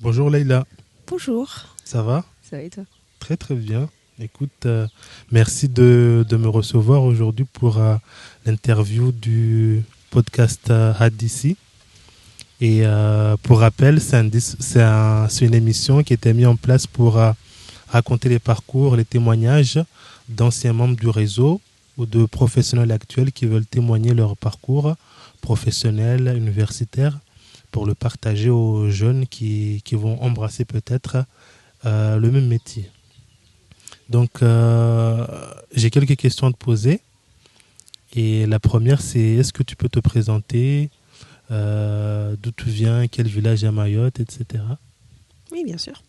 Bonjour Leïla, Bonjour, ça va? ça va et toi? Très très bien. Écoute, merci de me recevoir aujourd'hui pour l'interview du podcast Hadissi. Et pour rappel, c'est une émission qui était mise en place pour raconter les parcours, les témoignages d'anciens membres du réseau ou de professionnels actuels qui veulent témoigner leur parcours professionnel, universitaire, pour le partager aux jeunes qui vont embrasser peut-être le même métier. Donc, j'ai quelques questions à te poser. Et la première, c'est est-ce que tu peux te présenter, d'où tu viens, quel village à Mayotte, etc. Oui, bien sûr.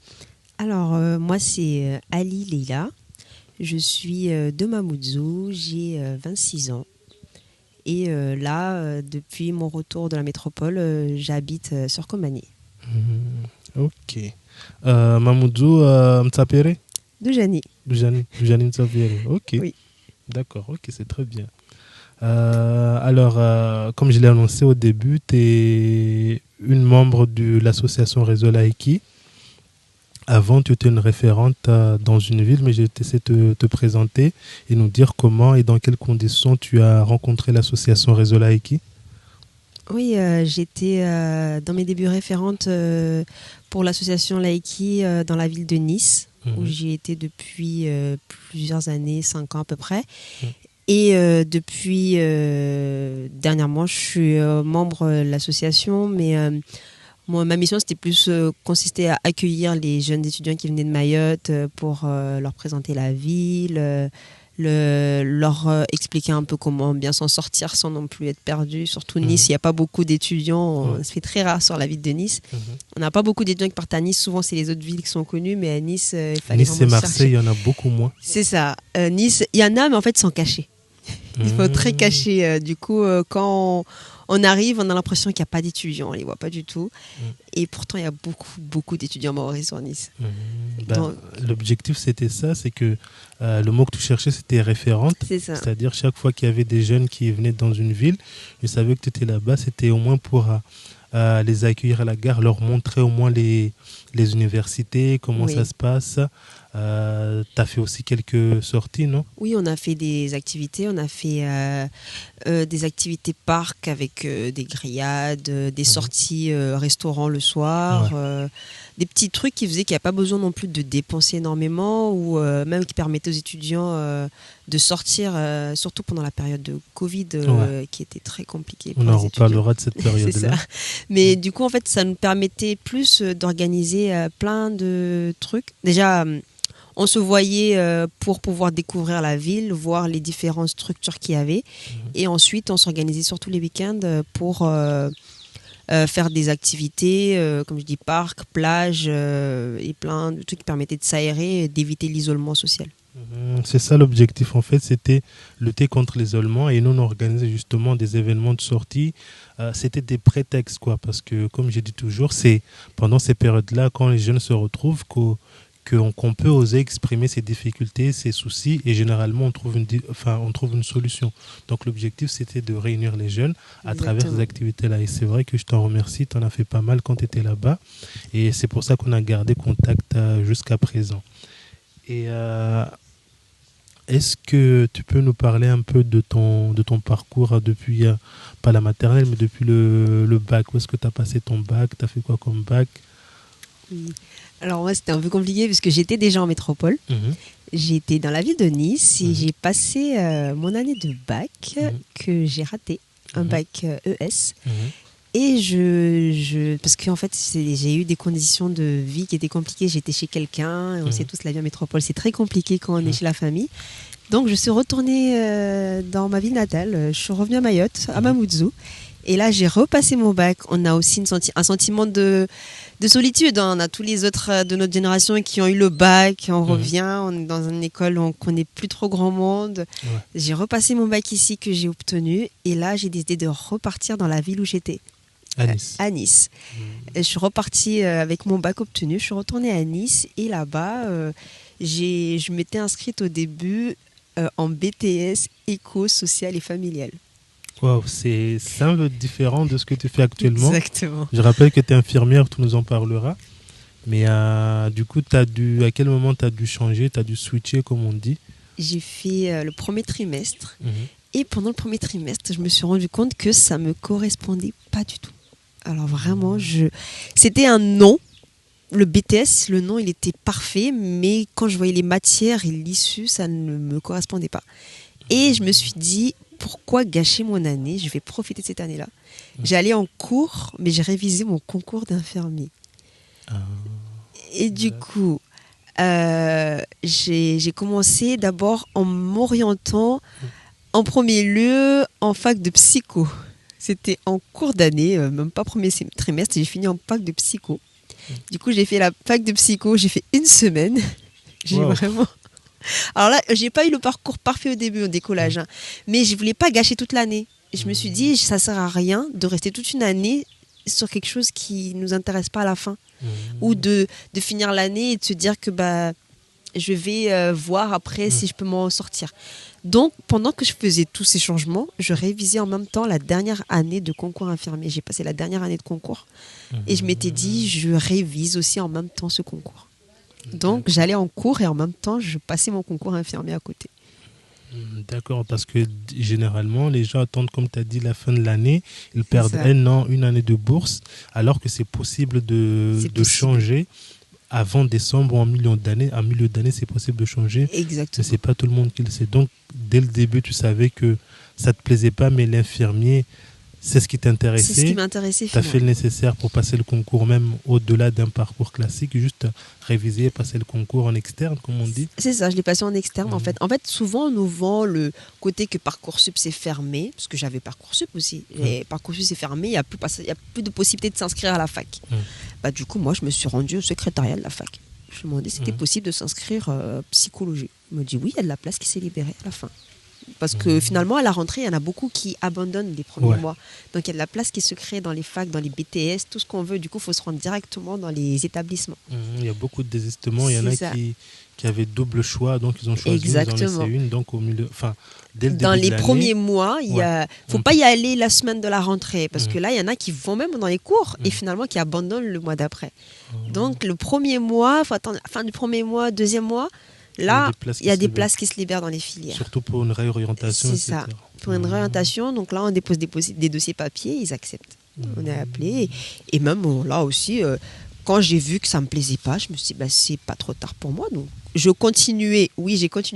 Alors, moi, c'est Ali Leila. Je suis de Mamoudzou, j'ai 26 ans. Et là, depuis mon retour de la métropole, j'habite sur Komané. Ok. Mamoudou Mtsapere? De Dujani Mtsapere. Ok. Oui. D'accord, ok, c'est très bien. Alors, comme je l'ai annoncé au début, tu es une membre de l'association Réseau Laïki. Avant, tu étais une référente dans une ville, mais je vais essayer de te présenter et nous dire comment et dans quelles conditions tu as rencontré l'association Réseau Laïki. Oui, j'étais dans mes débuts référente pour l'association Laïki dans la ville de Nice, où j'y étais depuis plusieurs années, 5 ans à peu près. Et depuis dernièrement, je suis membre de l'association, mais moi, ma mission, c'était plus consistait à accueillir les jeunes étudiants qui venaient de Mayotte pour leur présenter la ville, leur expliquer un peu comment bien s'en sortir sans non plus être perdu. Surtout Nice, il n'y a pas beaucoup d'étudiants. Ça fait très rare sur la ville de Nice. On n'a pas beaucoup d'étudiants qui partent à Nice. Souvent, c'est les autres villes qui sont connues, mais à Nice, il fallait Nice et Marseille, il y en a beaucoup moins. C'est ça. Nice, il y en a, mais en fait, ils sont cachés. Il faut très cacher. Du coup, quand on arrive, on a l'impression qu'il n'y a pas d'étudiants. On ne les voit pas du tout. Et pourtant, il y a beaucoup d'étudiants maoris sur Nice. Donc, l'objectif, c'était ça. C'est que le mot que tu cherchais, c'était référente. C'est ça. C'est-à-dire, chaque fois qu'il y avait des jeunes qui venaient dans une ville, je savais que tu étais là-bas. C'était au moins pour les accueillir à la gare, leur montrer au moins les universités, comment ça se passe. Tu as fait aussi quelques sorties, non? Oui, on a fait des activités. On a fait des activités parcs avec des grillades, des sorties restaurants le soir, des petits trucs qui faisaient qu'il n'y a pas besoin non plus de dépenser énormément ou même qui permettaient aux étudiants de sortir, surtout pendant la période de Covid qui était très compliquée. On en reparlera de cette période-là. C'est ça. Mais du coup, en fait, ça nous permettait plus d'organiser plein de trucs. Déjà, on se voyait pour pouvoir découvrir la ville, voir les différentes structures qu'il y avait. Et ensuite, on s'organisait surtout les week-ends pour faire des activités, comme je dis, parcs, plages et plein de trucs qui permettaient de s'aérer et d'éviter l'isolement social. C'est ça l'objectif en fait, c'était lutter contre l'isolement et nous on organisait justement des événements de sortie. C'était des prétextes quoi, parce que comme je dis toujours, c'est pendant ces périodes-là quand les jeunes se retrouvent qu'on peut oser exprimer ses difficultés, ses soucis et généralement on trouve une solution. Donc l'objectif c'était de réunir les jeunes à travers ces activités-là et c'est vrai que je t'en remercie, tu en as fait pas mal quand tu étais là-bas et c'est pour ça qu'on a gardé contact jusqu'à présent. Et est-ce que tu peux nous parler un peu de ton parcours depuis, pas la maternelle, mais depuis le bac? Où est-ce que tu as passé ton bac? Tu as fait quoi comme bac? Alors moi, c'était un peu compliqué parce que j'étais déjà en métropole. J'étais dans la ville de Nice et j'ai passé mon année de bac que j'ai raté, un bac ES. Et parce qu'en fait, j'ai eu des conditions de vie qui étaient compliquées. J'étais chez quelqu'un, on sait tous, la vie en métropole, c'est très compliqué quand on est chez la famille. Donc, je suis retournée dans ma ville natale. Je suis revenue à Mayotte, à Mamoudzou. Et là, j'ai repassé mon bac. On a aussi un sentiment de solitude. On a tous les autres de notre génération qui ont eu le bac. On revient, on est dans une école où on ne connaît plus trop grand monde. J'ai repassé mon bac ici que j'ai obtenu. Et là, j'ai décidé de repartir dans la ville où j'étais. À Nice. Je suis repartie avec mon bac obtenu. Je suis retournée à Nice et là-bas, je m'étais inscrite au début en BTS éco, social et familial. Wow, c'est un peu différent de ce que tu fais actuellement. Exactement. Je rappelle que tu es infirmière, tu nous en parleras. Mais du coup, à quel moment tu as dû changer, tu as dû switcher, comme on dit? J'ai fait le premier trimestre. Mhm. Et pendant le premier trimestre, je me suis rendu compte que ça me correspondait pas du tout. Alors vraiment, c'était un non. Le BTS, le nom, il était parfait, mais quand je voyais les matières et l'issue, ça ne me correspondait pas. Et je me suis dit, pourquoi gâcher mon année? Je vais profiter de cette année-là. J'allais en cours, mais j'ai révisé mon concours d'infirmier. Et du coup, j'ai commencé d'abord en m'orientant en premier lieu en fac de psycho. C'était en cours d'année, même pas premier trimestre, j'ai fini en fac de psycho. Du coup, j'ai fait la fac de psycho, j'ai fait une semaine. Vraiment... Alors là, j'ai pas eu le parcours parfait au début, au décollage, hein, mais je voulais pas gâcher toute l'année. Et je me suis dit, ça sert à rien de rester toute une année sur quelque chose qui nous intéresse pas à la fin. Ou de finir l'année et de se dire que je vais voir après si je peux m'en sortir. Donc, pendant que je faisais tous ces changements, je révisais en même temps la dernière année de concours infirmier. J'ai passé la dernière année de concours et je m'étais dit, je révise aussi en même temps ce concours. Donc, j'allais en cours et en même temps, je passais mon concours infirmier à côté. D'accord, parce que généralement, les gens attendent, comme tu as dit, la fin de l'année. Ils perdent un an, une année de bourse, alors que c'est possible de changer avant décembre ou en milieu d'année. En milieu d'année, c'est possible de changer. Exactement. Mais ce n'est pas tout le monde qui le sait. Donc, dès le début, tu savais que ça ne te plaisait pas, mais l'infirmier, c'est ce qui t'intéressait. C'est ce qui m'intéressait. Tu as fait le nécessaire pour passer le concours, même au-delà d'un parcours classique, juste réviser, passer le concours en externe, comme on dit. C'est ça, je l'ai passé en externe en fait. En fait, souvent, on nous vend le côté que Parcoursup c'est fermé, parce que j'avais Parcoursup aussi. Et Parcoursup c'est fermé, il n'y a plus de possibilité de s'inscrire à la fac. Du coup, moi, je me suis rendue au secrétariat de la fac. Je me suis demandé si c'était possible de s'inscrire psychologie. Il me dit oui, il y a de la place qui s'est libérée à la fin. Parce que finalement, à la rentrée, il y en a beaucoup qui abandonnent les premiers mois. Donc, il y a de la place qui se crée dans les facs, dans les BTS, tout ce qu'on veut. Du coup, il faut se rendre directement dans les établissements. Il y a beaucoup de désistements. Il y en a qui avaient double choix, donc ils ont choisi, ils ont laissé une. Donc, au milieu, dès le début dans les de premiers mois, il ne faut pas y aller la semaine de la rentrée. Parce que là, il y en a qui vont même dans les cours et finalement qui abandonnent le mois d'après. Donc, le premier mois, il faut attendre la fin du premier mois, deuxième mois. Là, il y a des places qui se libèrent dans les filières. Surtout pour une réorientation. C'est ça. Pour une réorientation, donc là, on dépose des dossiers papier, ils acceptent. On est appelé. Et même là aussi, quand j'ai vu que ça ne me plaisait pas, je me suis dit, c'est pas trop tard pour moi. Donc, j'ai continué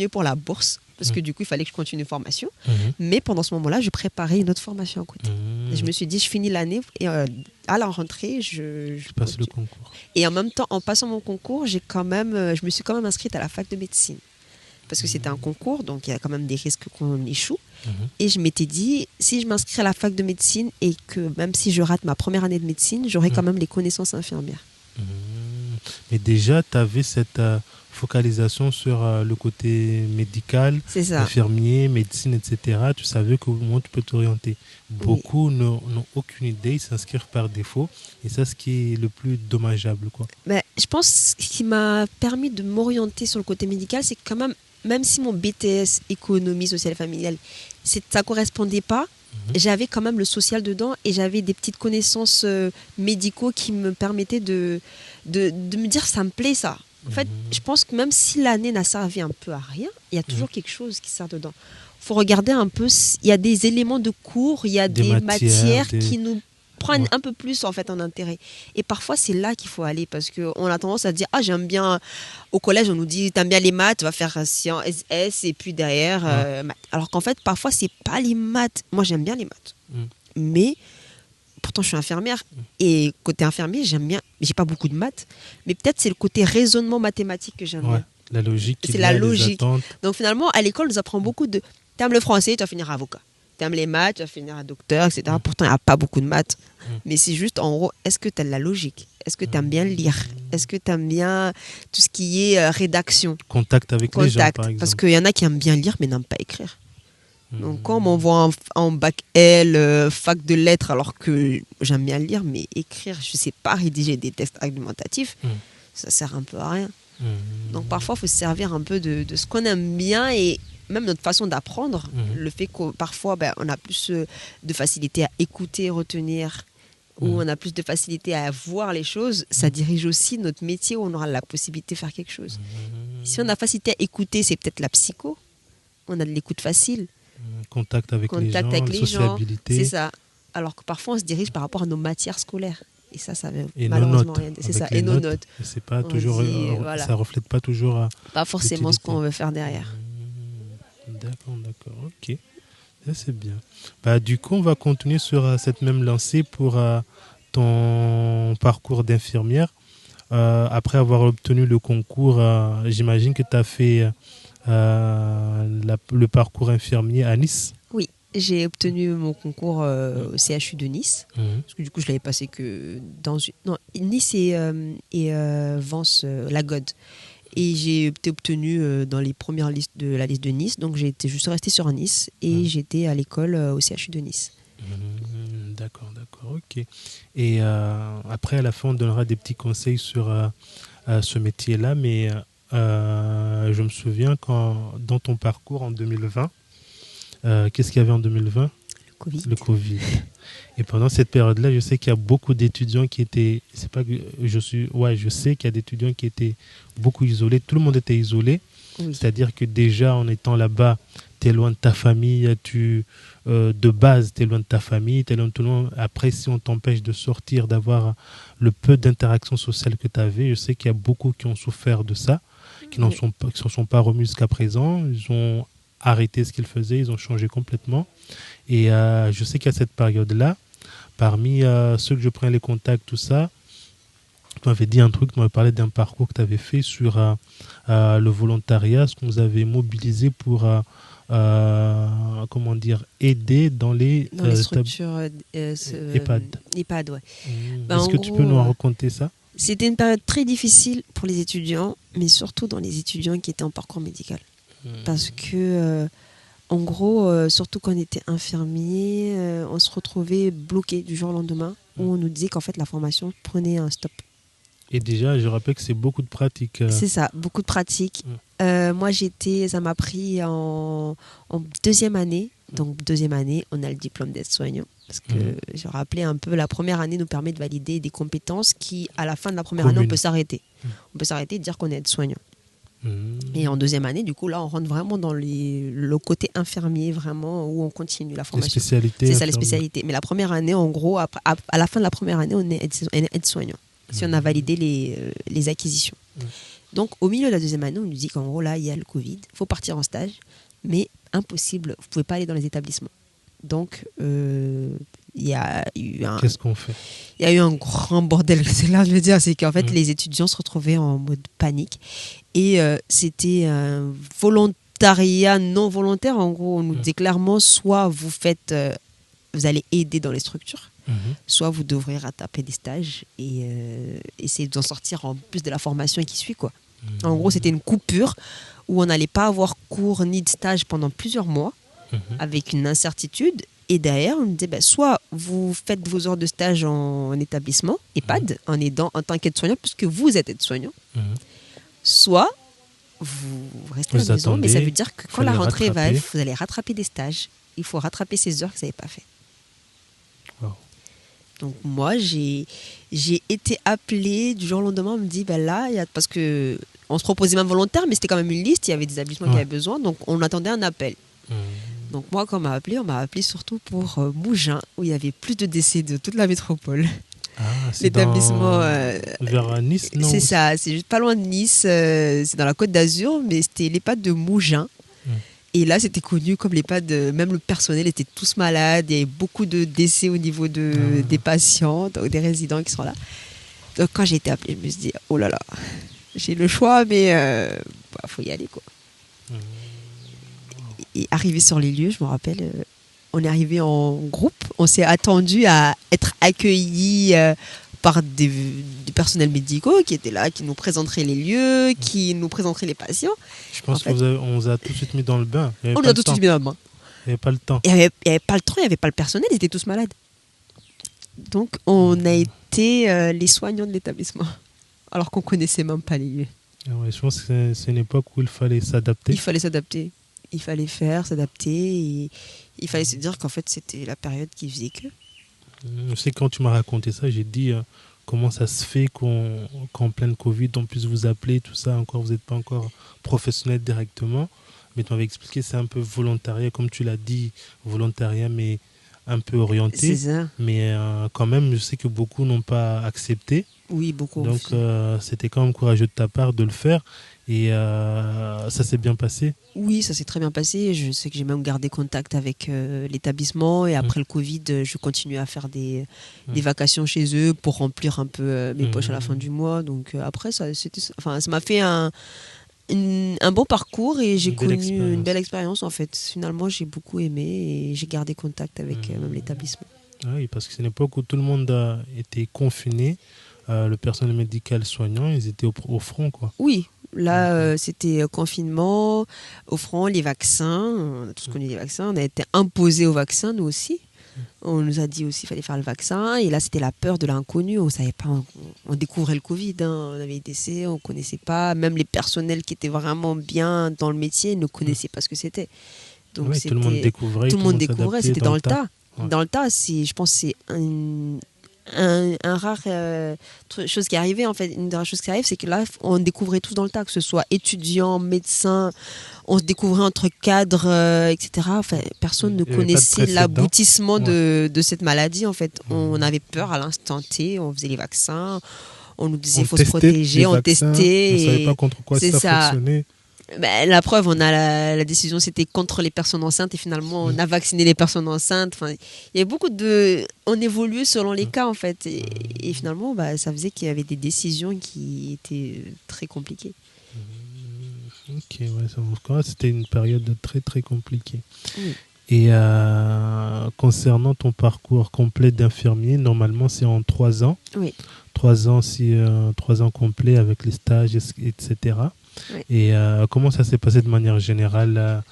pour la bourse. Parce que du coup, il fallait que je continue une formation. Mais pendant ce moment-là, je préparais une autre formation à côté. Et je me suis dit, je finis l'année et à la rentrée, je passe le concours. Et en même temps, en passant mon concours, je me suis quand même inscrite à la fac de médecine. Parce que c'était un concours, donc il y a quand même des risques qu'on échoue. Et je m'étais dit, si je m'inscris à la fac de médecine et que même si je rate ma première année de médecine, j'aurai quand même les connaissances infirmières. Mais déjà, tu avais cette focalisation sur le côté médical, infirmier, médecine, etc. Tu savais comment tu peux t'orienter. Beaucoup n'ont aucune idée, ils s'inscrivent par défaut. Et ça, ce qui est le plus dommageable, quoi. Je pense que ce qui m'a permis de m'orienter sur le côté médical, c'est quand même si mon BTS économie sociale et familiale, ça ne correspondait pas, j'avais quand même le social dedans et j'avais des petites connaissances médicaux qui me permettaient de me dire ça me plaît ça. En fait, je pense que même si l'année n'a servi un peu à rien, il y a toujours quelque chose qui sert dedans. Il faut regarder un peu, il y a des éléments de cours, il y a des matières qui nous prennent un peu plus en fait en intérêt. Et parfois, c'est là qu'il faut aller parce qu'on a tendance à dire « Ah, j'aime bien… » Au collège, on nous dit « T'aimes bien les maths, tu vas faire sciences S et puis derrière… maths. » Alors qu'en fait, parfois, c'est pas les maths. Moi, j'aime bien les maths. Mais… Pourtant, je suis infirmière et côté infirmier, j'aime bien. J'ai pas beaucoup de maths, mais peut-être c'est le côté raisonnement mathématique que j'aime bien. La logique. C'est la logique. Donc finalement, à l'école, on nous apprend beaucoup de. T'aimes le français, tu vas finir avocat. T'aimes les maths, tu vas finir docteur, etc. Pourtant, il n'y a pas beaucoup de maths. Mais c'est juste, en gros, est-ce que tu as de la logique? Est-ce que tu aimes bien lire? Est-ce que tu aimes bien tout ce qui est rédaction? Contact avec les gens, par exemple. Parce qu'il y en a qui aiment bien lire, mais n'aiment pas écrire. Donc quand on m'envoie en bac L, fac de lettres, alors que j'aime bien lire, mais écrire, je ne sais pas rédiger des textes argumentatifs, ça sert un peu à rien. Donc parfois, il faut se servir un peu de ce qu'on aime bien et même notre façon d'apprendre, le fait que parfois, on a plus de facilité à écouter, retenir. où on a plus de facilité à voir les choses, ça dirige aussi notre métier où on aura la possibilité de faire quelque chose. Si on a facilité à écouter, c'est peut-être la psycho. On a de l'écoute facile. Contact avec les gens, la sociabilité. C'est ça. Alors que parfois, on se dirige par rapport à nos matières scolaires. Et ça veut et malheureusement nos rien dire. C'est ça, et nos notes. C'est pas toujours, voilà. Ça reflète pas toujours. Pas forcément ce qu'on veut faire derrière. D'accord, ok. Ça, c'est bien. Du coup, on va continuer sur cette même lancée pour ton parcours d'infirmière. Après avoir obtenu le concours, j'imagine que tu as fait le parcours infirmier à Nice. Oui, j'ai obtenu mon concours au CHU de Nice. Parce que du coup, je l'avais passé que dans une... Non, Nice et Vence, Lagode. Et j'ai été obtenue dans les premières listes de la liste de Nice. Donc, je suis restée sur Nice et j'étais à l'école au CHU de Nice. D'accord, ok. Et après, à la fin, on donnera des petits conseils sur ce métier-là. Mais je me souviens dans ton parcours en 2020, qu'est-ce qu'il y avait en 2020 ? Le Covid. Et pendant cette période-là, je sais qu'il y a beaucoup d'étudiants qui étaient... je sais qu'il y a des étudiants qui étaient beaucoup isolés. Tout le monde était isolé. Oui. C'est-à-dire que déjà, en étant là-bas, tu es loin de ta famille. De base, tu es loin de ta famille. T'es loin de tout le monde. Après, si on t'empêche de sortir, d'avoir le peu d'interaction sociale que tu avais, je sais qu'il y a beaucoup qui ont souffert de ça, qui ne s'en sont pas remis jusqu'à présent. Ils ont arrêté ce qu'ils faisaient. Ils ont changé complètement. Et je sais qu'à cette période-là, parmi ceux que je prenais les contacts, tout ça, tu m'avais dit un truc, tu m'avais parlé d'un parcours que tu avais fait sur le volontariat, ce qu'on vous avait mobilisé pour aider dans les structures EHPAD, ouais. Est-ce que tu peux nous raconter ça ? C'était une période très difficile pour les étudiants, mais surtout dans les étudiants qui étaient en parcours médical. Parce que... en gros, surtout quand on était infirmier, on se retrouvait bloqué du jour au lendemain où on nous disait qu'en fait la formation prenait un stop. Et déjà, je rappelle que c'est beaucoup de pratique. C'est ça, beaucoup de pratique. Moi, ça m'a pris en deuxième année. Donc, deuxième année, on a le diplôme d'aide-soignant. Parce que je rappelais un peu, la première année nous permet de valider des compétences qui, à la fin de la première année, on peut s'arrêter. On peut s'arrêter et dire qu'on est aide-soignant. Et en deuxième année, du coup, là, on rentre vraiment dans le côté infirmier, vraiment, où on continue la formation. Les spécialités. C'est ça, les spécialités. Mais la première année, en gros, à la fin de la première année, on est aide-soignant. Si on a validé les acquisitions. Donc, au milieu de la deuxième année, on nous dit qu'en gros, là, il y a le Covid, il faut partir en stage, mais impossible, vous ne pouvez pas aller dans les établissements. Donc, il y a eu un... Qu'est-ce qu'on fait ? Il y a eu un grand bordel. C'est là, je veux dire, c'est qu'en fait, les étudiants se retrouvaient en mode panique. Et c'était un volontariat non volontaire. En gros, on nous disait clairement, soit vous allez aider dans les structures, soit vous devrez rattraper des stages et essayer d'en sortir en plus de la formation qui suit, quoi. En gros, c'était une coupure où on n'allait pas avoir cours ni de stage pendant plusieurs mois, avec une incertitude. Et derrière, on me disait, soit vous faites vos heures de stage en établissement, EHPAD, en aidant en tant qu'aide-soignant, puisque vous êtes aide-soignant, soit vous restez à la maison, mais ça veut dire que quand la rentrée va, vous allez rattraper des stages. Il faut rattraper ces heures que vous n'avez pas fait. Wow. Donc moi, j'ai été appelée du jour au lendemain, on me dit, parce qu'on se proposait même volontaire, mais c'était quand même une liste, il y avait des établissements qui avaient besoin, donc on attendait un appel. Donc moi, quand on m'a appelé surtout pour Mougins, où il y avait plus de décès de toute la métropole. C'est l'établissement vers Nice, non ? C'est ça, c'est juste pas loin de Nice, c'est dans la Côte d'Azur, mais c'était l'EHPAD de Mougins. Et là, c'était connu comme l'EHPAD, même le personnel était tous malades, il y avait beaucoup de décès au niveau des patients, donc des résidents qui sont là. Donc quand j'ai été appelée, je me suis dit, oh là là, j'ai le choix, mais faut y aller, quoi. Et arrivé sur les lieux, je me rappelle, on est arrivé en groupe, on s'est attendu à être accueillis par des personnels médicaux qui étaient là, qui nous présenteraient les lieux, qui nous présenteraient les patients. Je pense qu'on vous a tout de suite mis dans le bain. On nous a tout de suite mis dans le bain. Il n'y avait pas le temps. Il n'y avait pas le temps, il n'y avait pas le personnel, ils étaient tous malades. Donc on a été les soignants de l'établissement, alors qu'on ne connaissait même pas les lieux. Je pense que c'est une époque où il fallait s'adapter. Il fallait s'adapter. Il fallait s'adapter et il fallait se dire qu'en fait c'était la période qui faisait que. Je sais que quand tu m'as raconté ça, j'ai dit comment ça se fait qu'en pleine Covid, on puisse vous appeler, tout ça. Encore, vous n'êtes pas encore professionnel directement. Mais tu m'avais expliqué, c'est un peu volontariat, comme tu l'as dit, volontariat, mais un peu C'est orienté. ça. Mais quand même, je sais que beaucoup n'ont pas accepté. Oui, beaucoup. Donc, c'était quand même courageux de ta part de le faire. Et ça s'est bien passé. Oui, ça s'est très bien passé. Je sais que j'ai même gardé contact avec l'établissement. Et après le Covid, je continue à faire des vacations chez eux pour remplir un peu mes poches à la fin du mois. Donc après, ça m'a fait un bon parcours et j'ai connu une belle expérience en fait. Finalement, j'ai beaucoup aimé et j'ai gardé contact avec même l'établissement. Oui, parce que c'est une époque où tout le monde a été confiné. Le personnel médical soignant, ils étaient au front, quoi. Oui, là, c'était confinement, au front, les vaccins. On a tous connu les vaccins. On a été imposés aux vaccins, nous aussi. On nous a dit aussi qu'il fallait faire le vaccin. Et là, c'était la peur de l'inconnu. On ne savait pas. On découvrait le Covid. On avait des décès, on ne connaissait pas. Même les personnels qui étaient vraiment bien dans le métier ne connaissaient pas ce que c'était. Donc, tout le monde découvrait. Tout le monde découvrait. C'était dans le tas. Ouais. Dans le tas, je pense que c'est un rare chose qui arrivait en fait. Une des rares choses qui arrive, c'est que là on découvrait tous dans le tas, que ce soit étudiants, médecins, on se découvrait entre cadres, etc. Enfin, personne ne connaissait l'aboutissement de cette maladie en fait. On avait peur à l'instant T, on faisait les vaccins, on nous disait qu'il faut se protéger, on testait. On ne savait pas contre quoi ça fonctionnait. Ben, la preuve, on a la décision, c'était contre les personnes enceintes et finalement on a vacciné les personnes enceintes. Enfin, il y a beaucoup on évoluait selon les cas en fait et finalement ça faisait qu'il y avait des décisions qui étaient très compliquées. Ok, ouais, c'était une période très très compliquée. Oui. Et concernant ton parcours complet d'infirmier, normalement c'est en 3 ans. Oui. 3 ans, 3 ans complets avec les stages, etc. Oui. Et comment ça s'est passé de manière générale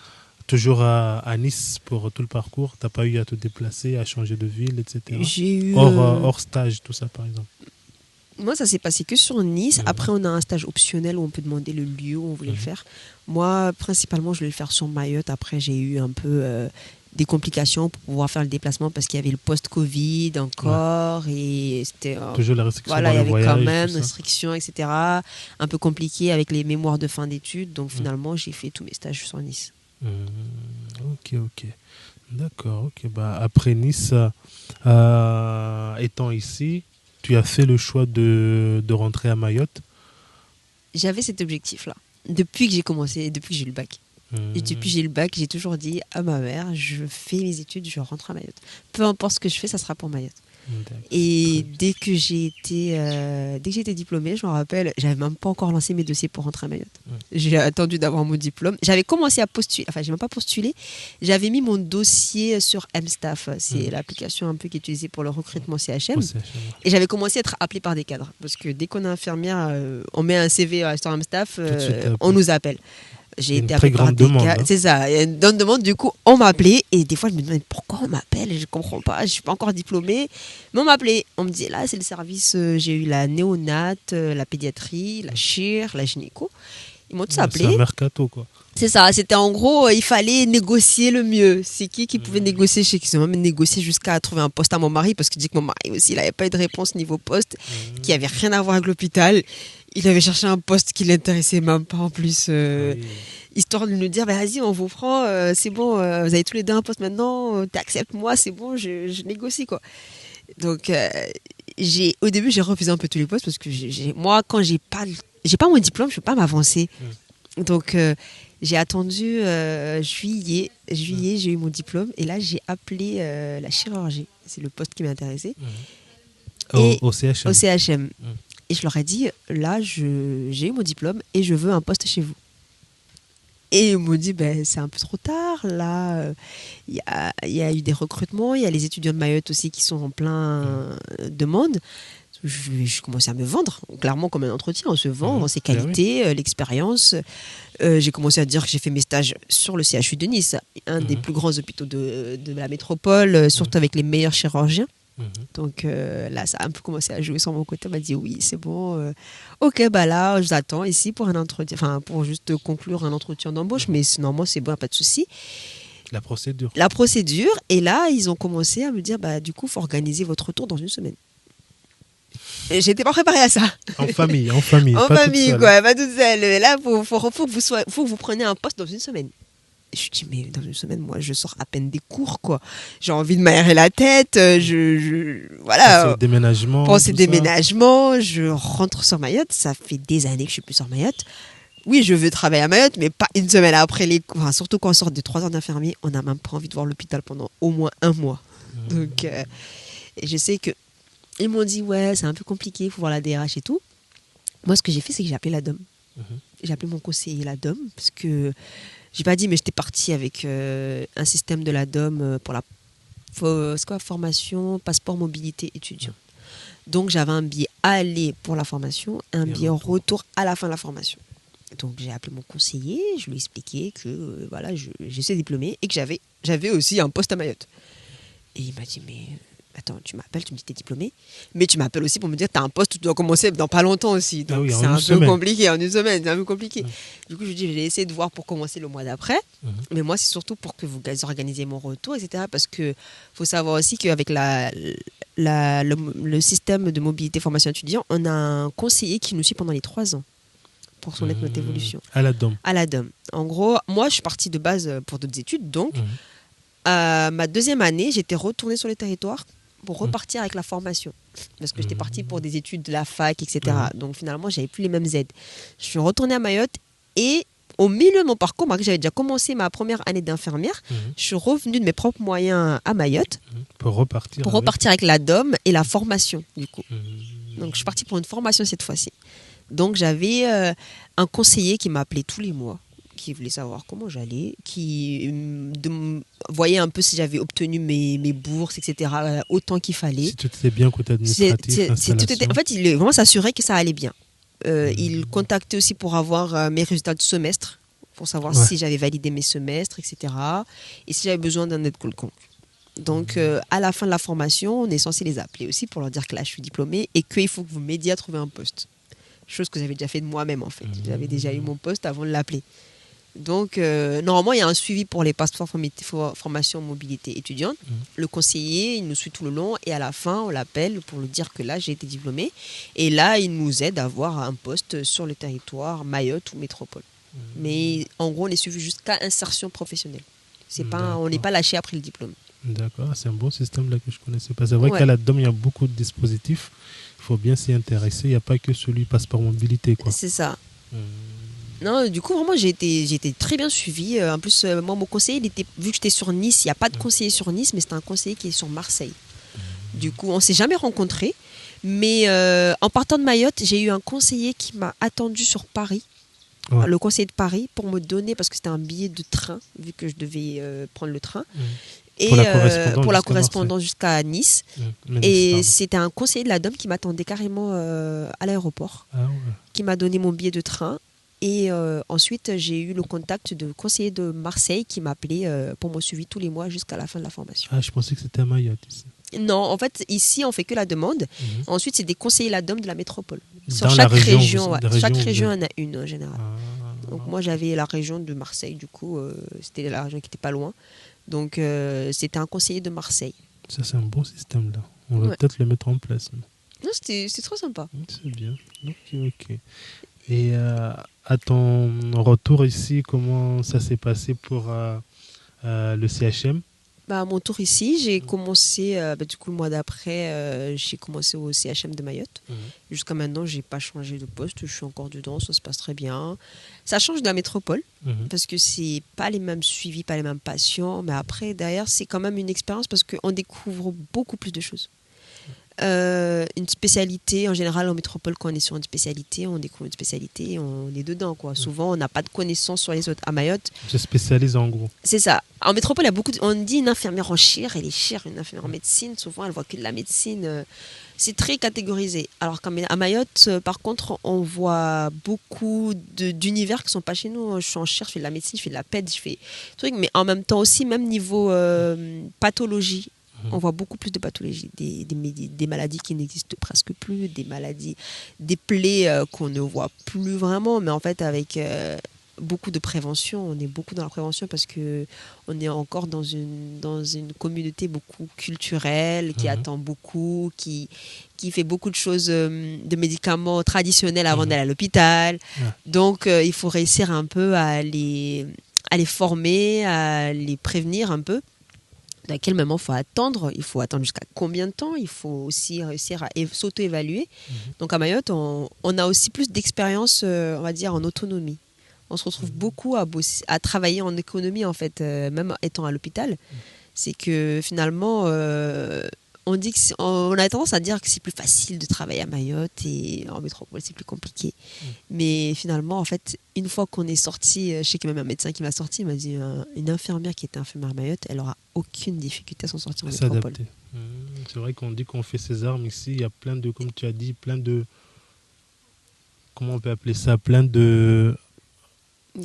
toujours à Nice pour tout le parcours? Tu n'as pas eu à te déplacer, à changer de ville, etc. J'ai eu hors stage, tout ça par exemple. Moi, ça s'est passé que sur Nice. Après, on a un stage optionnel où on peut demander le lieu où on voulait le faire. Moi, principalement, je voulais le faire sur Mayotte. Après, j'ai eu un peu des complications pour pouvoir faire le déplacement parce qu'il y avait le post-Covid encore. Et c'était, toujours la restriction voilà, dans le voyage. Il y avait quand même restrictions, etc. Un peu compliqué avec les mémoires de fin d'études. Donc, finalement, j'ai fait tous mes stages sur Nice. Ok. D'accord. Ok. Après Nice, étant ici, tu as fait le choix de rentrer à Mayotte? J'avais cet objectif-là. Depuis que j'ai commencé, depuis que j'ai eu le bac. Et depuis que j'ai eu le bac, j'ai toujours dit à ma mère, je fais mes études, je rentre à Mayotte. Peu importe ce que je fais, ça sera pour Mayotte. Et dès que j'ai été diplômée, je me rappelle, j'avais même pas encore lancé mes dossiers pour rentrer à Mayotte. J'ai attendu d'avoir mon diplôme. J'avais commencé à postuler, enfin j'ai même pas postulé, j'avais mis mon dossier sur Mstaff, c'est l'application un peu qui est utilisée pour le recrutement CHM. Et j'avais commencé à être appelée par des cadres, parce que dès qu'on est infirmière, on met un CV sur Mstaff, on nous appelle. J'ai été appelée par des cas. C'est ça, il y a une demande. Du coup, on m'a appelé et des fois, je me demande pourquoi on m'appelle. Je comprends pas, je suis pas encore diplômée. Mais on m'a appelé. On me dit là, c'est le service. J'ai eu la néonate, la pédiatrie, la chir, la gynéco. Ils m'ont tous appelé. C'est un mercato, quoi. C'est ça, c'était en gros, il fallait négocier le mieux. C'est qui pouvait négocier? Je sais qu'ils ont même négocié jusqu'à trouver un poste à mon mari, parce que je dis que mon mari aussi, il n'avait pas eu de réponse niveau poste, qui avait rien à voir avec l'hôpital. Il avait cherché un poste qui l'intéressait même pas en plus, histoire de nous dire, vas-y, on vous prend, c'est bon, vous avez tous les deux un poste maintenant, t'acceptes-moi, c'est bon, je négocie, quoi. Donc, au début, j'ai refusé un peu tous les postes, parce que moi, quand j'ai pas mon diplôme, je peux pas m'avancer. Donc, j'ai attendu juillet, j'ai eu mon diplôme, et là, j'ai appelé la chirurgie. C'est le poste qui m'intéressait. Au CHM. Au CHM. Et je leur ai dit, là, j'ai eu mon diplôme et je veux un poste chez vous. Et ils m'ont dit, c'est un peu trop tard. Là, il y a eu des recrutements. Il y a les étudiants de Mayotte aussi qui sont en plein demande. Je commençais à me vendre, clairement comme un entretien. On se vend, on ses qualités, l'expérience. J'ai commencé à dire que j'ai fait mes stages sur le CHU de Nice, un des plus grands hôpitaux de la métropole, surtout avec les meilleurs chirurgiens. Donc là, ça a un peu commencé à jouer sur mon côté. On m'a dit oui, c'est bon. Ok, là, je vous attends ici pour un entretien, enfin pour juste conclure un entretien d'embauche. Mais normalement, c'est bon, pas de souci. La procédure. La procédure. Et là, ils ont commencé à me dire, du coup, il faut organiser votre retour dans une semaine. Et j'étais pas préparée à ça. En famille, En pas famille, toute seule. quoi, pas toute seule. Et là, faut que vous preniez un poste dans une semaine. Et je dis, mais dans une semaine, moi, je sors à peine des cours, quoi. J'ai envie de m'aérer la tête. Voilà. Penser au déménagement. Penser tout déménagement. Je rentre sur Mayotte. Ça fait des années que je suis plus sur Mayotte. Oui, je veux travailler à Mayotte, mais pas une semaine après les cours. Enfin, surtout quand on sort de 3 ans d'infirmier, on n'a même pas envie de voir l'hôpital pendant au moins un mois. Donc, et je sais que ils m'ont dit, ouais, c'est un peu compliqué, il faut voir la DRH et tout. Moi, ce que j'ai fait, c'est que j'ai appelé la DOM. J'ai appelé mon conseiller, la DOM, parce que, j'ai pas dit, mais j'étais partie avec un système de la DOM pour la formation, passeport, mobilité, étudiant. Donc, j'avais un billet aller pour la formation et un billet retour à la fin de la formation. Donc, j'ai appelé mon conseiller, je lui ai expliqué que, voilà, j'étais diplômée et que j'avais aussi un poste à Mayotte. Et il m'a dit, mais... Attends, tu m'appelles, tu me dis que tu es diplômé, mais tu m'appelles aussi pour me dire que tu as un poste, tu dois commencer dans pas longtemps aussi. Donc c'est un peu compliqué, en une semaine, c'est un peu compliqué. Du coup, je lui dis, je vais essayer de voir pour commencer le mois d'après, mais moi, c'est surtout pour que vous organisez mon retour, etc. Parce qu'il faut savoir aussi qu'avec le système de mobilité formation étudiant, on a un conseiller qui nous suit pendant les 3 ans pour son notre évolution. À la DOM. À la DOM. En gros, moi, je suis partie de base pour d'autres études, donc ma deuxième année, j'étais retournée sur les territoires pour repartir avec la formation. Parce que j'étais partie pour des études de la fac, etc. Donc finalement, j'avais plus les mêmes aides. Je suis retournée à Mayotte et au milieu de mon parcours, moi, j'avais déjà commencé ma première année d'infirmière. Je suis revenue de mes propres moyens à Mayotte pour repartir avec la DOM et la formation, du coup. Donc je suis partie pour une formation cette fois-ci. Donc j'avais un conseiller qui m'appelait tous les mois, qui voulait savoir comment j'allais, qui voyait un peu si j'avais obtenu mes bourses, etc., autant qu'il fallait. Si tout était bien côté administratif, en fait, il vraiment s'assurait que ça allait bien. Il contactait aussi pour avoir mes résultats de semestre, pour savoir si j'avais validé mes semestres, etc., et si j'avais besoin d'un aide quelconque. Donc, à la fin de la formation, on est censé les appeler aussi pour leur dire que là, je suis diplômée et qu'il faut que vous m'aidiez à trouver un poste. Chose que j'avais déjà fait de moi-même, en fait. J'avais déjà eu mon poste avant de l'appeler. Donc, normalement, il y a un suivi pour les passeports formation mobilité étudiante. Le conseiller, il nous suit tout le long et à la fin, on l'appelle pour lui dire que là, j'ai été diplômée. Et là, il nous aide à avoir un poste sur le territoire Mayotte ou métropole. Mais en gros, on est suivi jusqu'à insertion professionnelle. On n'est pas lâché après le diplôme. D'accord, c'est un bon système là que je ne connaissais pas. C'est vrai qu'à la DOM, il y a beaucoup de dispositifs. Il faut bien s'y intéresser. Il n'y a pas que celui passeport mobilité, quoi. C'est ça. Non, du coup, vraiment, j'ai été très bien suivie. En plus, moi, mon conseiller, vu que j'étais sur Nice, il n'y a pas de conseiller sur Nice, mais c'est un conseiller qui est sur Marseille. Du coup, on ne s'est jamais rencontrés. Mais en partant de Mayotte, j'ai eu un conseiller qui m'a attendu sur Paris, le conseiller de Paris, pour me donner, parce que c'était un billet de train, vu que je devais prendre le train. Et pour la correspondance jusqu'à Nice. Et c'était un conseiller de la DOM qui m'attendait carrément à l'aéroport, qui m'a donné mon billet de train. Et ensuite, j'ai eu le contact de conseiller de Marseille qui m'appelait pour me suivre tous les mois jusqu'à la fin de la formation. Ah, je pensais que c'était à Mayotte ici. Non, en fait, ici, on fait que la demande. Ensuite, c'est des conseillers la DOM de la métropole. Sur chaque région, chaque région en a une en général. Donc moi, j'avais la région de Marseille, du coup, c'était la région qui n'était pas loin. Donc, c'était un conseiller de Marseille. Ça, c'est un bon système, là. On va peut-être le mettre en place. Non, c'était trop sympa. C'est bien. Ok. Et à ton retour ici, comment ça s'est passé pour le CHM ? À mon tour ici, j'ai commencé, du coup, le mois d'après, j'ai commencé au CHM de Mayotte. Jusqu'à maintenant, je n'ai pas changé de poste. Je suis encore dedans, ça se passe très bien. Ça change de la métropole, parce que ce n'est pas les mêmes suivis, pas les mêmes patients. Mais après, derrière, c'est quand même une expérience parce qu'on découvre beaucoup plus de choses. Une spécialité, en général en métropole, quand on est sur une spécialité, on découvre une spécialité et on est dedans, quoi. Souvent on n'a pas de connaissances sur les autres. À Mayotte, on se spécialise en gros. C'est ça. En métropole, il y a beaucoup on dit une infirmière en chir, elle est chir. Une infirmière en médecine, souvent elle voit que de la médecine. C'est très catégorisé. Alors qu'à Mayotte, par contre, on voit beaucoup d'univers qui sont pas chez nous. Je suis en chir, je fais de la médecine, je fais de la pède, je fais trucs, mais en même temps aussi, même niveau pathologie. On voit beaucoup plus de pathologies, des maladies qui n'existent presque plus, des maladies, des plaies qu'on ne voit plus vraiment, mais en fait avec beaucoup de prévention. On est beaucoup dans la prévention parce que on est encore dans une communauté beaucoup culturelle, qui attend beaucoup, qui fait beaucoup de choses, de médicaments traditionnels avant d'aller à l'hôpital. Donc, il faut réussir un peu à les former, à les prévenir un peu. À quel moment il faut attendre jusqu'à combien de temps, il faut aussi réussir à s'auto-évaluer. Donc à Mayotte, on a aussi plus d'expérience, on va dire, en autonomie. On se retrouve beaucoup à travailler en économie, en fait, même étant à l'hôpital. C'est que finalement, on dit on a tendance à dire que c'est plus facile de travailler à Mayotte et en métropole, c'est plus compliqué. Mais finalement, en fait, une fois qu'on est sorti, je sais qu'il y a même un médecin qui m'a sorti, il m'a dit une infirmière qui était infirmière à Mayotte, elle n'aura aucune difficulté à s'en sortir en métropole. C'est vrai qu'on dit qu'on fait ses armes ici, il y a plein de, comme tu as dit, plein de, comment on peut appeler ça, plein de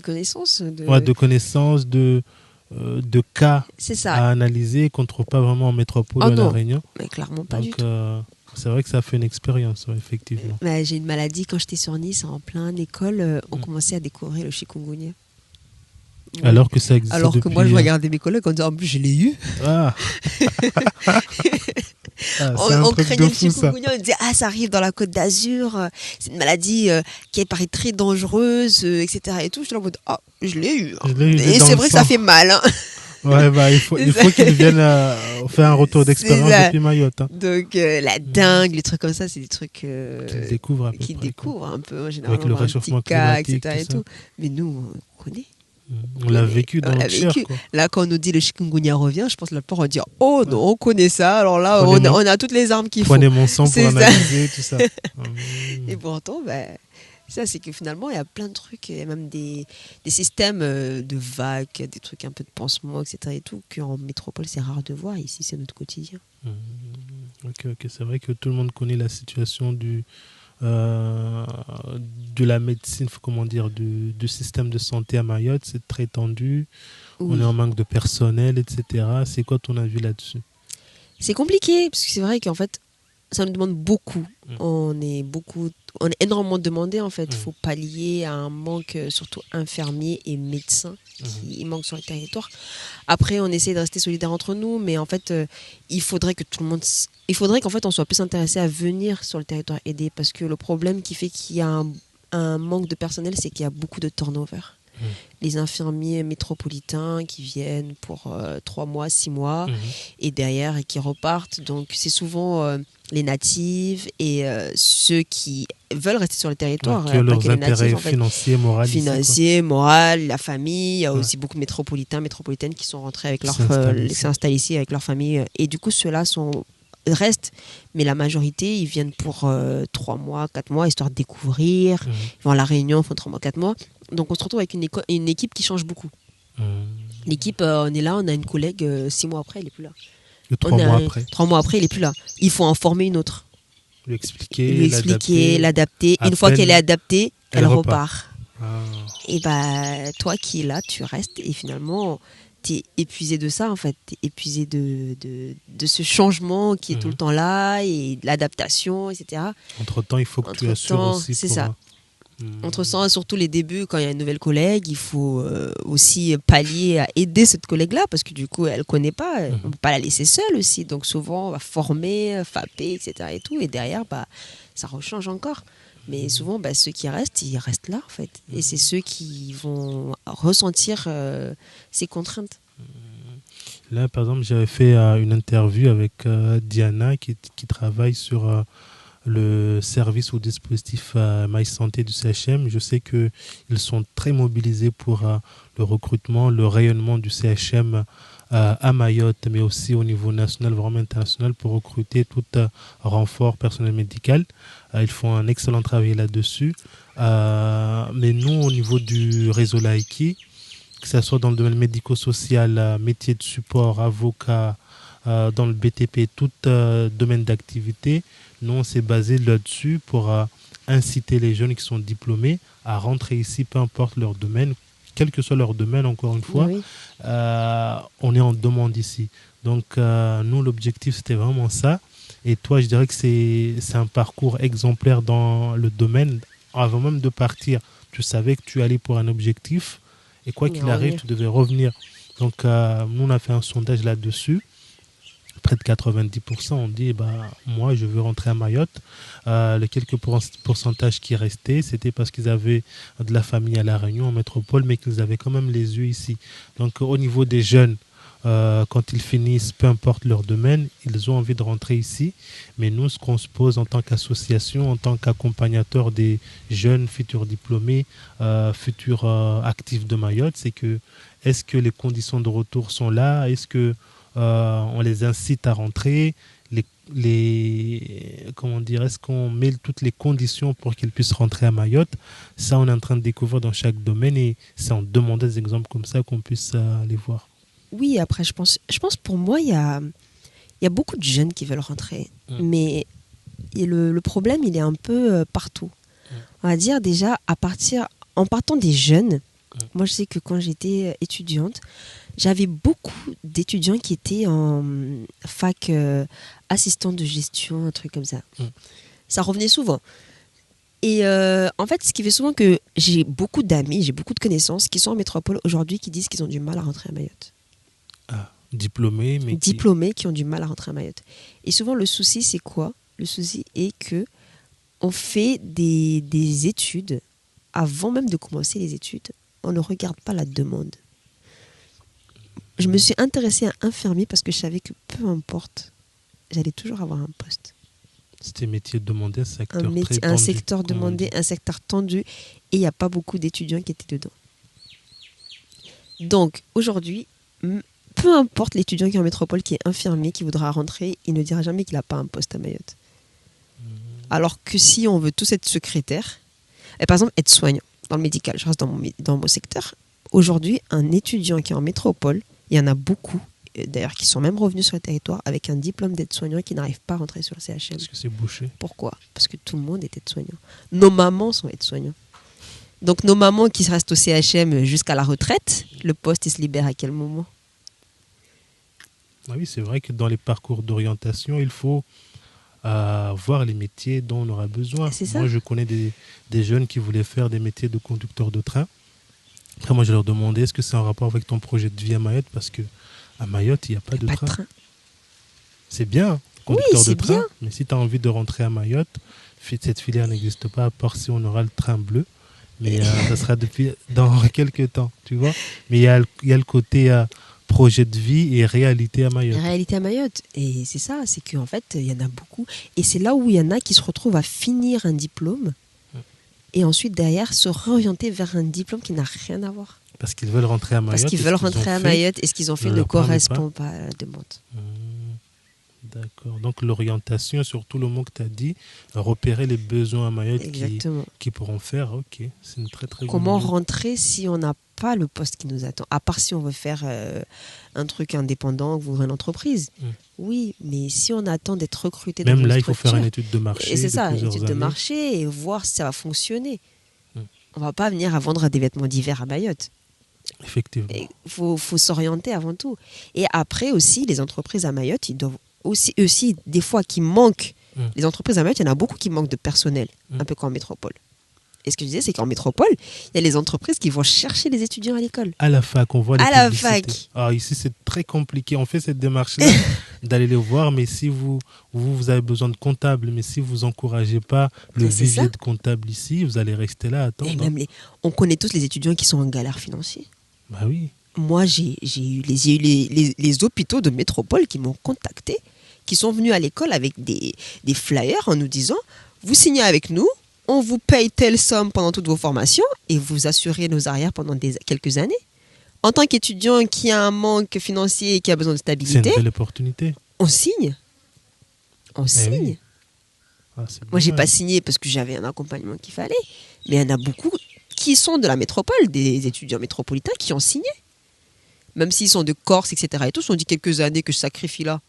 connaissances, de connaissances, de cas à analyser qu'on ne trouve pas vraiment en métropole ou à La Réunion. Mais clairement pas du tout. C'est vrai que ça fait une expérience, effectivement. J'ai une maladie, quand j'étais sur Nice, en plein école, on commençait à découvrir le chikungunya. Ouais. Alors que ça existe Alors que moi, je regardais mes collègues en disant, en plus, je l'ai eu. On craignait le chikungunya, on disait, ça arrive dans la Côte d'Azur, c'est une maladie qui paraît très dangereuse, etc. Et tout. Je suis là en mode, je l'ai eu. Et c'est vrai que ça fait mal. Hein. Ouais, il faut qu'ils viennent faire un retour d'expérience depuis Mayotte. Hein. Donc, la dingue, les trucs comme ça, c'est des trucs qu'ils découvrent un peu. Qu'ils découvrent un peu, généralement. Avec le réchauffement climatique, etc. Et tout. Mais nous, on connaît. On l'a vécu dans notre chair. Là, quand on nous dit le chikungunya revient, je pense que la plupart vont dire oh non, on connaît ça. Alors là, on a toutes les armes qu'il faut. Prenez mon sang pour analyser tout ça. Et pourtant, ça, c'est que finalement, il y a plein de trucs, il y a même des systèmes de vagues, des trucs un peu de pansement, etc. et tout, qu'en métropole, c'est rare de voir. Ici, c'est notre quotidien. Ok. C'est vrai que tout le monde connaît la situation de la médecine, comment dire, du système de santé à Mayotte. C'est très tendu. Oui. On est en manque de personnel, etc. C'est quoi ton avis là-dessus? C'est compliqué, parce que c'est vrai qu'en fait, ça nous demande beaucoup. On est énormément demandé, en fait. Il faut pallier à un manque, surtout infirmiers et médecins qui manquent sur le territoire. Après, on essaie de rester solidaires entre nous, mais en fait, il faudrait qu'en fait, on soit plus intéressé à venir sur le territoire aider, parce que le problème qui fait qu'il y a un manque de personnel, c'est qu'il y a beaucoup de turnover. Les infirmiers métropolitains qui viennent pour 3 mois, 6 mois et derrière et qui repartent. Donc c'est souvent les natifs et ceux qui veulent rester sur le territoire. Qui ont leurs intérêts financiers, moraux. Financiers, moraux, la famille. Il y a aussi beaucoup de métropolitaines qui sont rentrés avec s'installent ici avec leur famille. Et du coup, ceux-là restent, mais la majorité, ils viennent pour 3 mois, 4 mois, histoire de découvrir. Ils vont à La Réunion, font 3 mois, 4 mois. Donc on se retrouve avec une équipe qui change beaucoup. L'équipe, on est là, on a une collègue, 6 mois après, elle n'est plus là. 3 mois après, il n'est plus là. Il faut en former une autre. Lui expliquer, l'adapter. Une fois qu'elle est adaptée, elle repart. Et toi qui es là, tu restes et finalement, tu es épuisé de ça, en fait. Tu es épuisé de ce changement qui est tout le temps là et de l'adaptation, etc. Entre-temps, il faut que tu assures aussi. C'est ça. Entre-temps, surtout les débuts, quand il y a une nouvelle collègue, il faut aussi pallier à aider cette collègue-là, parce que du coup, elle ne connaît pas, on ne peut pas la laisser seule aussi. Donc souvent, on va former, FAPer, etc. Et tout, et derrière, ça rechange encore. Mais souvent, ceux qui restent, ils restent là, en fait. Et c'est ceux qui vont ressentir ces contraintes. Là, par exemple, j'avais fait une interview avec Diana, qui travaille sur le service ou dispositif My Santé du CHM. Je sais qu'ils sont très mobilisés pour le recrutement, le rayonnement du CHM à Mayotte, mais aussi au niveau national, vraiment international, pour recruter tout renfort personnel médical. Ils font un excellent travail là-dessus. Mais nous, au niveau du réseau Laïki, que ce soit dans le domaine médico-social, métier de support, avocat, dans le BTP, tout domaine d'activité, nous, on s'est basé là-dessus pour inciter les jeunes qui sont diplômés à rentrer ici, peu importe leur domaine, quel que soit leur domaine, encore une fois, on est en demande ici. Donc, nous, l'objectif, c'était vraiment ça. Et toi, je dirais que c'est un parcours exemplaire dans le domaine avant même de partir, tu savais que tu allais pour un objectif et quoi qu'il arrive, tu devais revenir. Donc, nous, on a fait un sondage là-dessus. Près de 90% ont dit moi je veux rentrer à Mayotte. Les quelques pourcentages qui restaient, c'était parce qu'ils avaient de la famille à La Réunion, en métropole, mais qu'ils avaient quand même les yeux ici. Donc au niveau des jeunes, quand ils finissent, peu importe leur domaine, ils ont envie de rentrer ici. Mais nous, ce qu'on se pose en tant qu'association, en tant qu'accompagnateur des jeunes futurs diplômés, futurs actifs de Mayotte, c'est que est-ce que les conditions de retour sont là? Est-ce que on les incite à rentrer, est-ce qu'on met toutes les conditions pour qu'ils puissent rentrer à Mayotte? Ça, on est en train de découvrir dans chaque domaine et c'est en demandant des exemples comme ça qu'on puisse les voir. Oui, après, je pense pour moi, il y a beaucoup de jeunes qui veulent rentrer, mais le problème, il est un peu partout. On va dire déjà, en partant des jeunes, moi, je sais que quand j'étais étudiante, j'avais beaucoup d'étudiants qui étaient en fac assistant de gestion, un truc comme ça. Ça revenait souvent. Et en fait, ce qui fait souvent que j'ai beaucoup d'amis, j'ai beaucoup de connaissances qui sont en métropole aujourd'hui qui disent qu'ils ont du mal à rentrer à Mayotte. Diplômés, mais qui ont du mal à rentrer à Mayotte. Et souvent, le souci, c'est quoi? Le souci est que on fait des études. Avant même de commencer les études, on ne regarde pas la demande. Je me suis intéressée à infirmier parce que je savais que peu importe, j'allais toujours avoir un poste. C'était métier demandé, un secteur demandé, un secteur tendu, et il n'y a pas beaucoup d'étudiants qui étaient dedans. Donc aujourd'hui, peu importe l'étudiant qui est en métropole, qui est infirmier, qui voudra rentrer, il ne dira jamais qu'il n'a pas un poste à Mayotte. Alors que si on veut tous être secrétaire, et par exemple être soignant dans le médical, je reste dans mon secteur, aujourd'hui, un étudiant qui est en métropole, il y en a beaucoup, d'ailleurs, qui sont même revenus sur le territoire avec un diplôme d'aide-soignant qui n'arrivent pas à rentrer sur le CHM. Parce que c'est bouché. Pourquoi? Parce que tout le monde est aide-soignant. Nos mamans sont aides-soignants. Donc nos mamans qui restent au CHM jusqu'à la retraite, le poste il se libère à quel moment? Oui, c'est vrai que dans les parcours d'orientation, il faut voir les métiers dont on aura besoin. Moi, je connais des jeunes qui voulaient faire des métiers de conducteur de train. Après, moi, je leur demandais, est-ce que c'est en rapport avec ton projet de vie à Mayotte? Parce qu'à Mayotte, il n'y a pas de train. C'est bien, conducteur de train, mais si tu as envie de rentrer à Mayotte, cette filière n'existe pas, à part si on aura le train bleu. Mais ça sera dans quelques temps, tu vois. Mais il y a le côté projet de vie et réalité à Mayotte. Réalité à Mayotte. Et c'est ça, c'est qu'en fait, il y en a beaucoup. Et c'est là où il y en a qui se retrouvent à finir un diplôme et ensuite, derrière, se réorienter vers un diplôme qui n'a rien à voir. Parce qu'ils veulent rentrer à Mayotte. Parce qu'ils veulent rentrer à Mayotte et ce qu'ils ont fait ne correspond pas à la demande. D'accord. Donc l'orientation, surtout le mot que tu as dit, repérer les besoins à Mayotte qui pourront faire. Ok, c'est une très très Comment rentrer si on n'a pas le poste qui nous attend? À part si on veut faire un truc indépendant, ouvrir une entreprise. Oui, mais si on attend d'être recruté dans une structure... Même là, il faut faire une étude de marché. Et c'est ça, une étude de marché et voir si ça va fonctionner. On ne va pas venir à vendre des vêtements d'hiver à Mayotte. Effectivement. Il faut s'orienter avant tout. Et après aussi, les entreprises à Mayotte, ils doivent aussi des fois qui manquent. Les entreprises à Mayotte, il y en a beaucoup qui manquent de personnel, un peu comme en métropole. Et ce que je disais, c'est qu'en métropole, il y a les entreprises qui vont chercher les étudiants à l'école. À la fac, on voit les publicités. À la fac. Ah, ici, c'est très compliqué. On fait cette démarche-là d'aller les voir, mais si vous avez besoin de comptables, mais si vous n'encouragez pas le vivier de comptables ici, vous allez rester là à attendre. Et même on connaît tous les étudiants qui sont en galère financière. Bah oui. Moi, j'ai eu les hôpitaux de métropole qui m'ont contacté, qui sont venus à l'école avec des flyers en nous disant « Vous signez avec nous, on vous paye telle somme pendant toutes vos formations et vous assurez nos arrières pendant quelques années. » En tant qu'étudiant qui a un manque financier et qui a besoin de stabilité, c'est une belle opportunité. On signe. On signe. Oui. Moi, j'ai pas signé parce que j'avais un accompagnement qu'il fallait, mais il y en a beaucoup qui sont de la métropole, des étudiants métropolitains qui ont signé. Même s'ils sont de Corse, etc. et tout, on dit quelques années que je sacrifie là.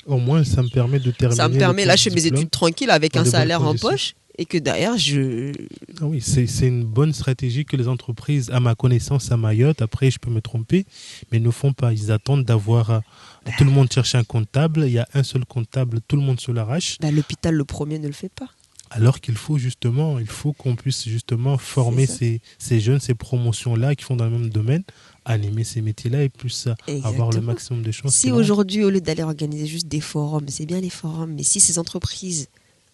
Au moins, ça me permet de terminer. Ça me permet, là, je fais mes études tranquilles avec un salaire en poche et que derrière, Ah oui, c'est une bonne stratégie que les entreprises, à ma connaissance, à Mayotte, après, je peux me tromper, mais ne font pas. Ils attendent d'avoir... Tout le monde cherche un comptable, il y a un seul comptable, tout le monde se l'arrache. L'hôpital, le premier, ne le fait pas. Alors qu'il faut justement, il faut qu'on puisse justement former ces jeunes, ces promotions-là qui font dans le même domaine, animer ces métiers-là et plus avoir le maximum de chances. Si aujourd'hui, au lieu d'aller organiser juste des forums, c'est bien les forums, mais si ces entreprises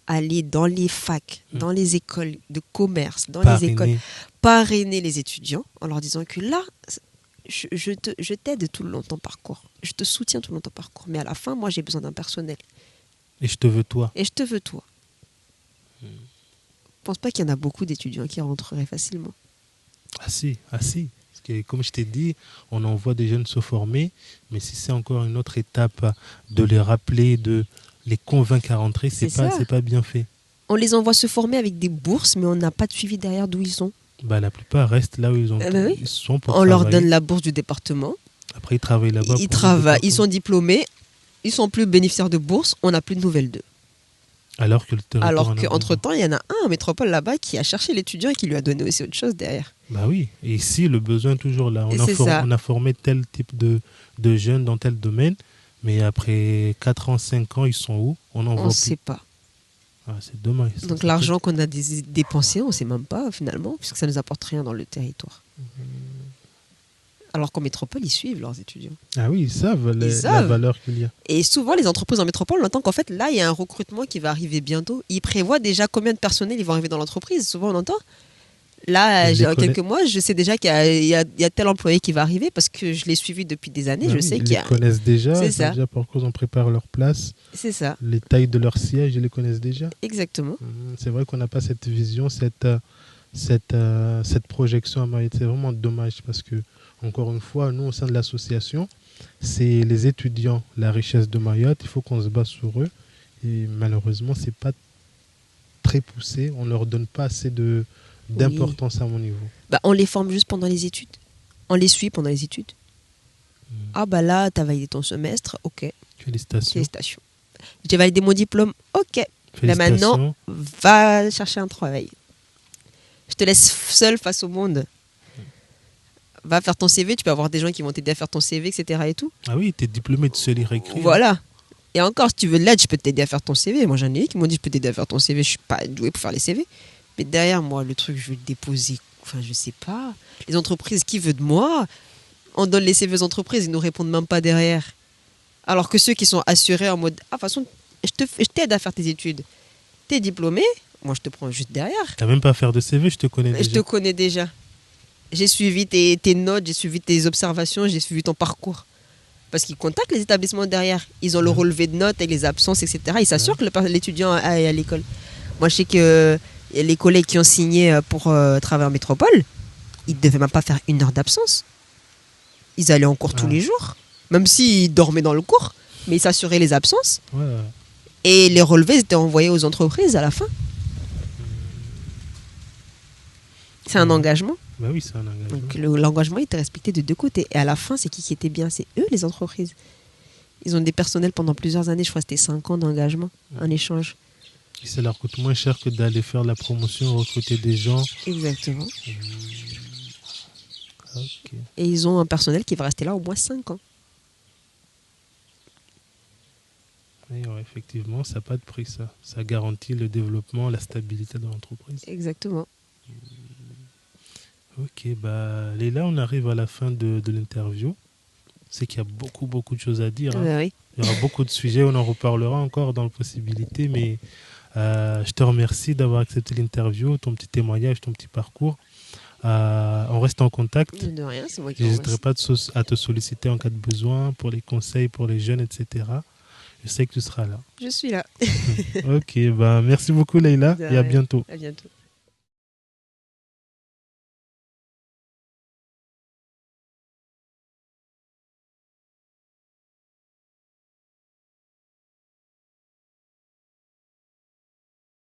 allaient dans les facs, dans les écoles de commerce, dans les écoles, parrainer les étudiants en leur disant que là, je t'aide tout le long de ton parcours, je te soutiens tout le long de ton parcours, mais à la fin, moi, j'ai besoin d'un personnel. Et je te veux toi. Et je te veux toi. Je ne pense pas qu'il y en a beaucoup d'étudiants qui rentreraient facilement. Ah si. Parce que, comme je t'ai dit, on envoie des jeunes se former, mais si c'est encore une autre étape de les rappeler, de les convaincre à rentrer, c'est pas bien fait. On les envoie se former avec des bourses, mais on n'a pas de suivi derrière d'où ils sont. La plupart restent là où ils sont pour on travailler. Leur donne la bourse du département. Après, ils travaillent là-bas. Ils sont diplômés, ils sont plus bénéficiaires de bourse, on n'a plus de nouvelles d'eux. Alors qu'entre-temps, il y en a un en métropole là-bas qui a cherché l'étudiant et qui lui a donné aussi autre chose derrière. Bah oui, et ici, le besoin est toujours là. On a formé tel type de jeunes dans tel domaine, mais après 4 ans, 5 ans, ils sont où? On ne sait pas. Ah, c'est dommage. Donc l'argent qu'on a dépensé, on ne sait même pas finalement, puisque ça ne nous apporte rien dans le territoire. Alors qu'en métropole, ils suivent leurs étudiants. Ah oui, ils savent la valeur qu'il y a. Et souvent, les entreprises en métropole, on entend qu'en fait, là, il y a un recrutement qui va arriver bientôt. Ils prévoient déjà combien de personnels ils vont arriver dans l'entreprise. Souvent, on entend. Là, en quelques mois, je sais déjà qu'il y a tel employé qui va arriver parce que je l'ai suivi depuis des années. Je sais qu'ils connaissent déjà. C'est ça. Déjà pour cause on prépare leur place. C'est ça. Les tailles de leur siège, ils les connaissent déjà. Exactement. C'est vrai qu'on n'a pas cette vision, cette projection à Mayotte. C'est vraiment dommage parce que, encore une fois, nous, au sein de l'association, c'est les étudiants, la richesse de Mayotte. Il faut qu'on se base sur eux. Et malheureusement, ce n'est pas très poussé. On ne leur donne pas assez d'importance à mon niveau. On les forme juste pendant les études. On les suit pendant les études. Ah là, tu as validé ton semestre, ok. Félicitations. J'ai validé mon diplôme, ok. Là maintenant, va chercher un travail. Je te laisse seul face au monde. Va faire ton CV, tu peux avoir des gens qui vont t'aider à faire ton CV, etc. et tout. Ah oui, tu es diplômé, tu sais lire et écrire. Voilà. Et encore, si tu veux de l'aide, je peux t'aider à faire ton CV. Moi, j'en ai eu qui m'ont dit, je peux t'aider à faire ton CV. Je suis pas doué pour faire les CV. Mais derrière, moi, le truc, je vais le déposer. Enfin, je sais pas. Les entreprises, qui veut de moi? On donne les CV aux entreprises, ils nous répondent même pas derrière. Alors que ceux qui sont assurés en mode, de toute façon, je t'aide à faire tes études. T'es diplômé, moi, je te prends juste derrière. T'as même pas à faire de CV, je te connais déjà. Je te connais déjà. J'ai suivi tes notes, j'ai suivi tes observations, j'ai suivi ton parcours. Parce qu'ils contactent les établissements derrière. Ils ont le relevé de notes avec les absences, etc. Ils s'assurent que l'étudiant est à l'école. Moi, je sais que les collègues qui ont signé pour travailler en métropole, ils ne devaient même pas faire 1 heure d'absence. Ils allaient en cours tous les jours. Même s'ils dormaient dans le cours, mais ils s'assuraient les absences. Ouais. Et les relevés étaient envoyés aux entreprises à la fin. C'est un engagement. Bah oui, c'est un engagement. Donc l'engagement était respecté de 2 côtés. Et à la fin, c'est qui était bien? C'est eux, les entreprises. Ils ont des personnels pendant plusieurs années. Je crois que c'était 5 ans d'engagement, un échange. Et ça leur coûte moins cher que d'aller faire la promotion, recruter des gens. Exactement. Okay. Et ils ont un personnel qui va rester là au moins 5 ans. Oui, effectivement, ça n'a pas de prix, ça. Ça garantit le développement, la stabilité de l'entreprise. Exactement. Ok, Leïla, on arrive à la fin de l'interview. C'est qu'il y a beaucoup de choses à dire. Oui. Il y aura beaucoup de sujets, on en reparlera encore dans la possibilité, mais je te remercie d'avoir accepté l'interview, ton petit témoignage, ton petit parcours. On reste en contact. De rien, c'est moi qui n'hésiterai pas à te solliciter en cas de besoin pour les conseils pour les jeunes, etc. Je sais que tu seras là. Je suis là. Ok, merci beaucoup Leïla et à bientôt. À bientôt.